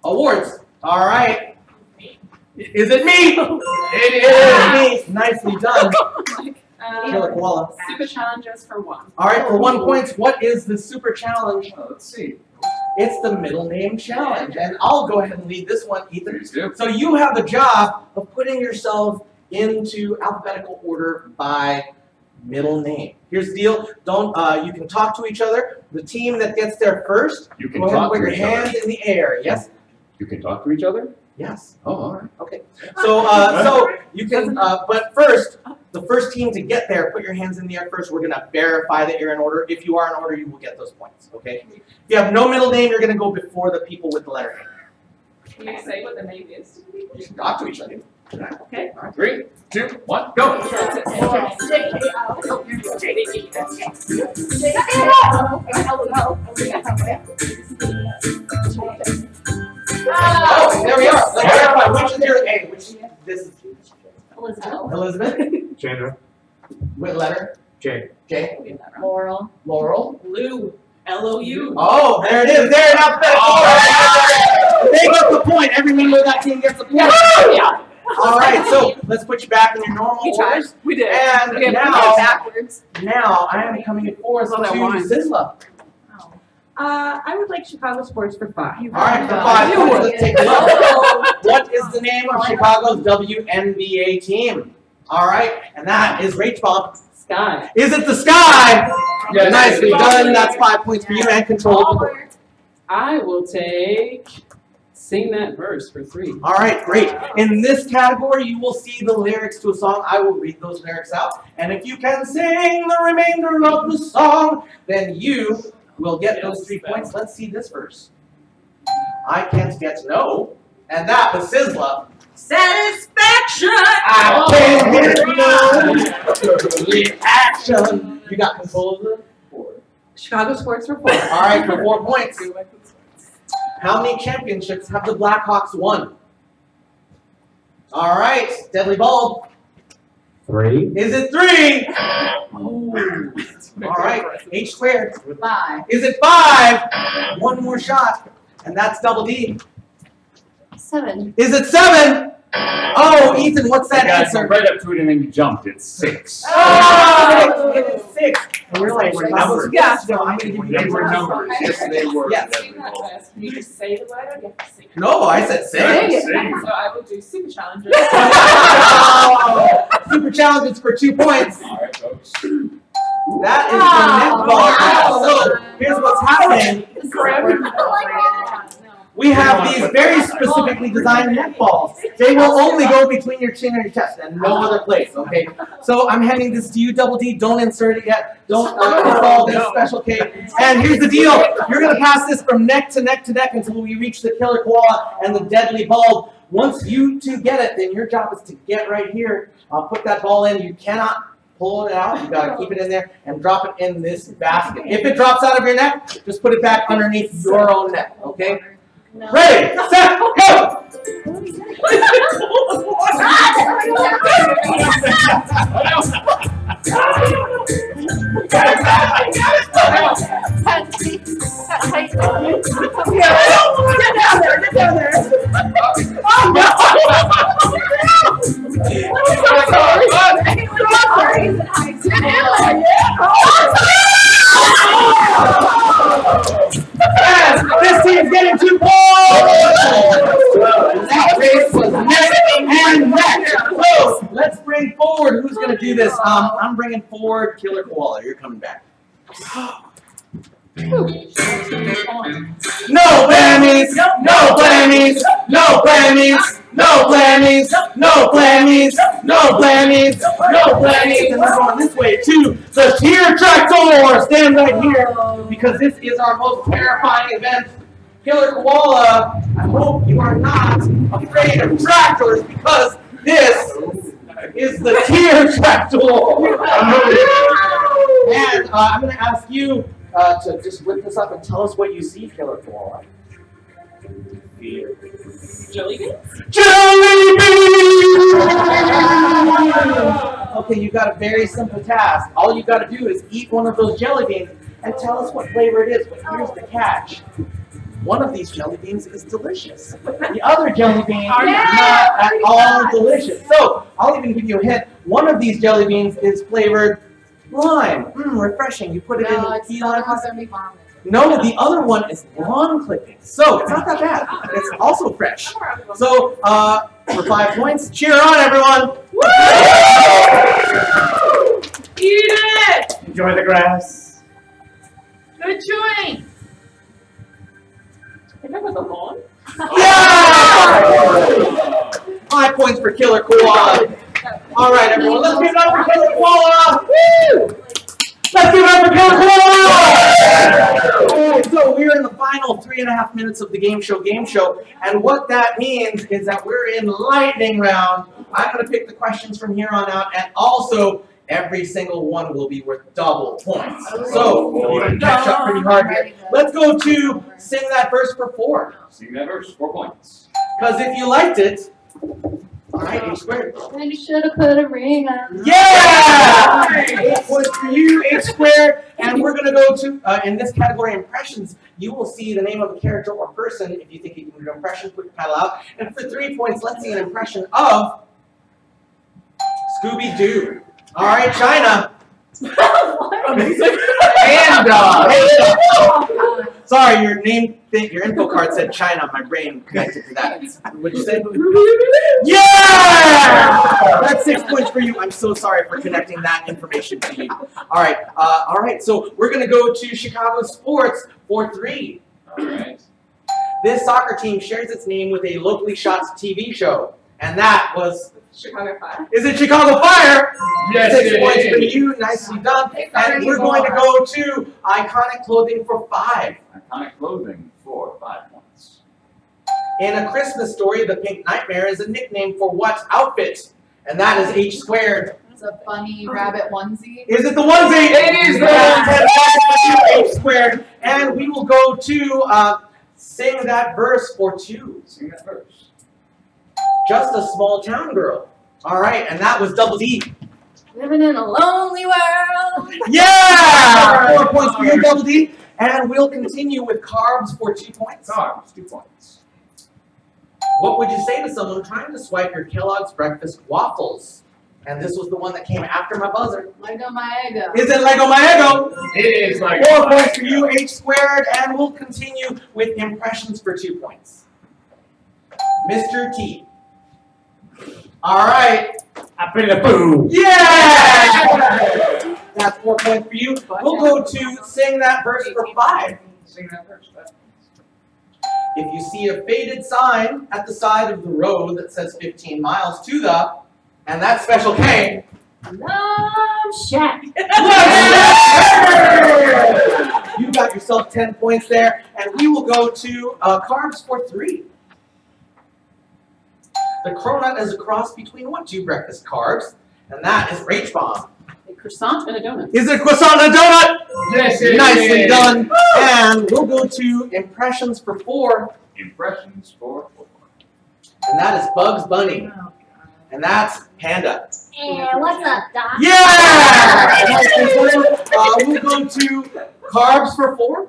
Awards? All right. Is it me? It is me. Nicely done. Killer koala. Super challenges for 1. All right, for 1 point, what is the super challenge? Let's see. It's the middle name challenge, and I'll go ahead and lead this one, Ethan. Please do. So you have the job of putting yourself into alphabetical order by middle name. Here's the deal. Don't you can talk to each other. The team that gets there first, You can go ahead and talk put to your each other. hands in the air. Yes? You can talk to each other? Yes. Oh, all right. Okay. So so you can but first, the first team to get there, put your hands in the air first. We're gonna verify that you're in order. If you are in order, you will get those points. Okay? If you have no middle name, you're gonna go before the people with the letter name. Can you say what the name is? You can talk to each other. Okay. 3, 2, 1, go. Oh, there we are. Let's verify which is your A. Which this is Elizabeth. Elizabeth. Chandra. What letter? J. J. Laurel. Laurel. Lou. L-O-U. Oh, there it is. There, now they get the point. Every member of that team gets the point. Yeah. All right, so let's put you back in your normal We tried. orders. We did. And We have to now, go backwards. now I am coming in fourth to Oh, that one. Sizzla. I would like Chicago sports for 5. All right, for 5 points, let's take a look. What is the name of Chicago's WNBA team? All right, and that is Rach Bob. Sky. Is it the Sky? Yeah, Nicely done. That's 5 points for you and control of the board. I will take Sing That Verse for 3. All right, great. In this category, you will see the lyrics to a song. I will read those lyrics out. And if you can sing the remainder of the song, then you will get those 3 points. Let's see this verse. I can't get no. And that was Sizzla. Satisfaction! I can't get no action. You got control of the board. Chicago sports for 4. All right, for 4 points. How many championships have the Blackhawks won? All right, Deadly Bulb. 3. Is it 3? Oh. All right, H squared. 5. Is it 5? One more shot, and that's Double D. 7. Is it 7? Oh, Ethan, what's that Guys, answer? right up to it and then you jumped. It's 6. Oh, it is 6. And we're like, That was Yeah. so I'm gonna give you They were the numbers. Yes, they were. Yes. Can you just say the letter? You have to say it. No, I said 6. Six. So I will do super challenges. Oh, super challenges for 2 points. All right, folks. That is the netball. So here's what's happening. We have these very specifically designed netballs. They will only go between your chin and your chest and no other place, okay? So I'm handing this to you, Double D. Don't insert it yet. Don't install this special cake. And here's the deal. You're going to pass this from neck to neck to neck until we reach the Killer Koala and the Deadly Bulb. Once you two get it, then your job is to get right here. I'll put that ball in. You cannot pull it out. You got to keep it in there and drop it in this basket. If it drops out of your neck, just put it back underneath your own neck, okay? Ready, set, go! Yes, this team's getting 2 points! That race was neck and neck. So let's bring forward who's going to do this. I'm bringing forward Killer Koala. You're coming back. No blammies! No blammies! No blammies! No blammies! No blammies! No blammies! No blammies! And we're going this way to the Tear Tractor! Stand right here because this is our most terrifying event. Killer Koala, I hope you are not afraid of tractors because this is the Tear Tractor! And I'm going to ask you to just whip this up and tell us what you see, Killer Koala. Jelly beans? Jelly beans! Okay, you got a very simple task. All you got to do is eat one of those jelly beans and tell us what flavor it is. But here's the catch. One of these jelly beans is delicious. The other jelly beans are not at all delicious. So, I'll even give you a hint. One of these jelly beans is flavored lime. Refreshing. You put it in the key lime. No, the other one is lawn clipping. So, it's not that bad. It's also fresh. So, for 5 points, cheer on, everyone. Woo! Eat it! Enjoy the grass. Good chewing. Remember the lawn? Yeah! 5 points for Killer Koala. All right, everyone, let's give it up for Killer Koala. Woo! Let's give it up for Killer Koala. All right, so we're in the final final 3.5 minutes of the Game Show Game Show. And what that means is that we're in lightning round. I'm going to pick the questions from here on out, and also every single one will be worth double points. So you can catch up pretty hard here. Let's go to Sing That Verse for 4. Sing that verse, 4 points. Because if you liked it, all right, H squared. And you should have put a ring on. Yeah! 8 points for you, H squared. And we're going to go to, in this category, impressions. You will see the name of a character or person. If you think you can do an impression, put your paddle out. And for 3 points, let's see an impression of Scooby-Doo. All right, China. Sorry, your name, your info card said China. My brain connected to that. What'd you say? Yeah! That's 6 points for you. I'm so sorry for connecting that information to you. All right. So we're gonna go to Chicago sports for 3. All right. This soccer team shares its name with a locally shot TV show, and that was. Chicago Fire. Is it Chicago Fire? Yes, 6 it points is. for you. Nicely done. And we're going to go to iconic clothing for 5. Iconic clothing for 5 points. In A Christmas Story, the Pink Nightmare is a nickname for what outfit? And that is H squared. It's a bunny rabbit onesie. Is it the onesie? It is the onesie. H squared. And we will go to Sing That Verse for 2. Sing that verse. Just a Small Town Girl. All right, and that was Double D. Living in a lonely world. Yeah! 4 points for you, Double D. And we'll continue with carbs for 2 points. Carbs, 2 points. What would you say to someone trying to swipe your Kellogg's breakfast waffles? And this was the one that came after my buzzer. Lego my ego. Is it Lego My Ego? It is like 4 points for you, H squared. And we'll continue with impressions for 2 points. Mr. T. All right. I put it a boo. Yeah! That's 4 points for you. We'll go to Sing That Verse for 5. Sing that verse, 5 points. If you see a faded sign at the side of the road that says 15 miles to the, and that's Special K. Love Shack. You got yourself 10 points there, and we will go to carbs for 3. The cronut is a cross between what 2 breakfast carbs? And that is H-bomb. A croissant and a donut. Is it croissant and a donut? Yes, it Nicely is. done. And we'll go to impressions for 4. Impressions for 4. And that is Bugs Bunny. And that's Panda. And what's up, Doc? Yeah! Nicely done. We'll go to carbs for 4.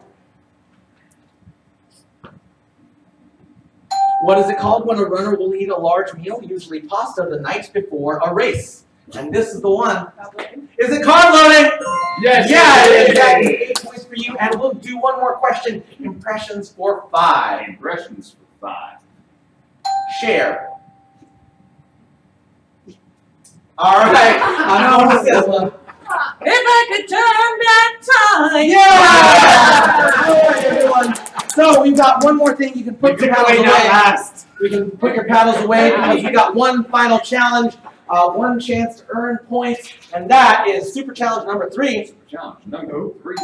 What is it called when a runner will eat a large meal, usually pasta, the night before a race? And this is the one. Is it carb loading? Yes, Yeah, it is. exactly. 8 points for you. And we'll do one more question. Impressions for 5. Impressions for 5. Share. All right. I'm going to this one. If I could turn back time. Yeah! All right, everyone. So we've got one more thing. You can put your paddles away. We can put your paddles away because we got one final challenge, one chance to earn points, and that is Super Challenge number 3. Super challenge number 3.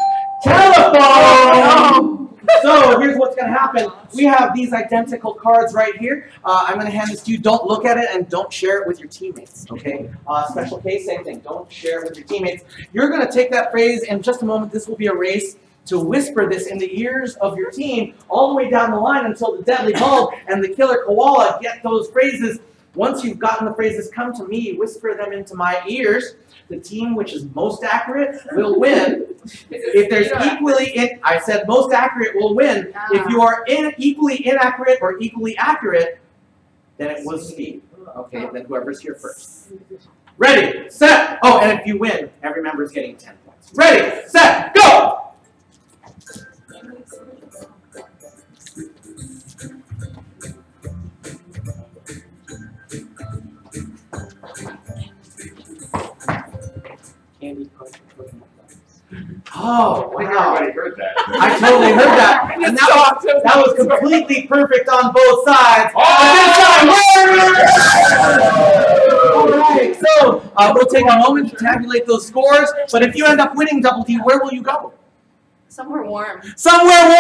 Telephone! So here's what's going to happen. We have these identical cards right here. I'm going to hand this to you. Don't look at it and don't share it with your teammates, okay? Special case, same thing. Don't share it with your teammates. You're going to take that phrase in just a moment. This will be a race to whisper this in the ears of your team all the way down the line until the deadly bulb and the killer koala get those phrases. Once you've gotten the phrases, come to me, whisper them into my ears. The team which is most accurate will win. If there's equally, I said most accurate will win. If you are equally inaccurate or equally accurate, then it was Steve. Okay, then whoever's here first. Ready, set, oh, and if you win, every member is getting 10 points. Ready, set, go! Oh, I think wow. everybody heard that. I totally heard that. And that was completely perfect on both sides. All right, so we'll take a moment to tabulate those scores. But if you end up winning Double D, where will you go? Somewhere warm. Somewhere warm!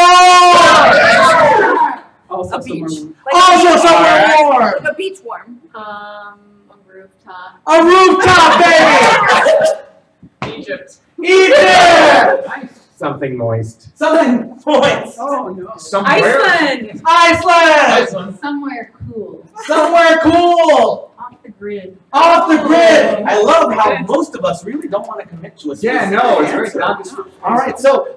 Also, A beach. Also somewhere warm! Like a beach warm. A rooftop. A rooftop, baby! Egypt. Egypt! Something moist. Something moist. Oh no. Somewhere. Iceland. Iceland! Iceland. Somewhere cool. Somewhere cool! Off the grid. Off the grid! I love how most of us really don't want to commit to a Yeah, specific no, it's very answer. nondescript. All right, so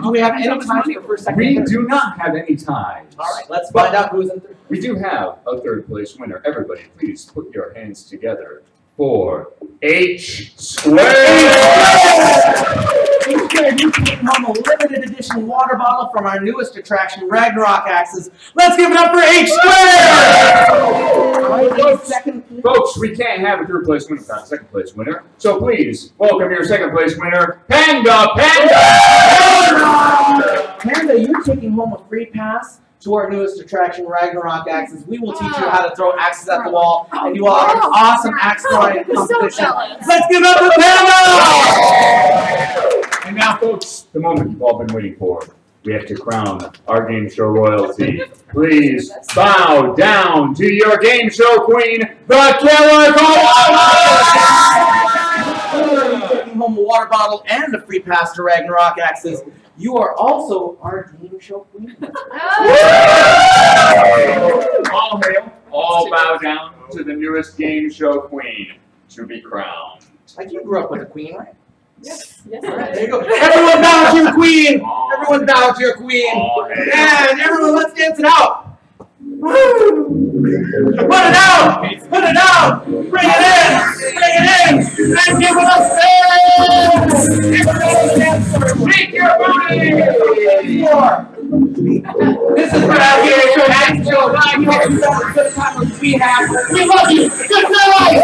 do we have any time for first, second, We third? do not have any ties. All right, let's find out who's in third. We do have a third place winner. Everybody, please put your hands together for H squared. You came home a limited edition water bottle from our newest attraction, Ragnarok Axes. Let's give it up for H squared! Folks, we can't have a third place winner without a second place winner. So please welcome your second place winner, Panda. Panda, you're taking home a free pass to our newest attraction, Ragnarok Axes. We will teach you how to throw axes at the wall, and you will have an awesome axe throwing I'm so competition. jealous. Let's give it up for Panda! And now, folks, the moment you've all been waiting for. We have to crown our game show royalty. Please bow down to your game show queen, the Killer Taking home a water bottle and a free pass to Ragnarok Axes. You are also our game show queen. All hail, all bow down to the newest game show queen to be crowned. Like you grew up with a queen, right? Yes. There you go. Everyone bow to your queen. Everyone bow to your queen. All hail. And everyone, let's dance it out. Woo! Put it out! Put it out! Bring it in! Bring it in! And give it a spin! Shake your booty! This is what our game show live here. We love you. Good night!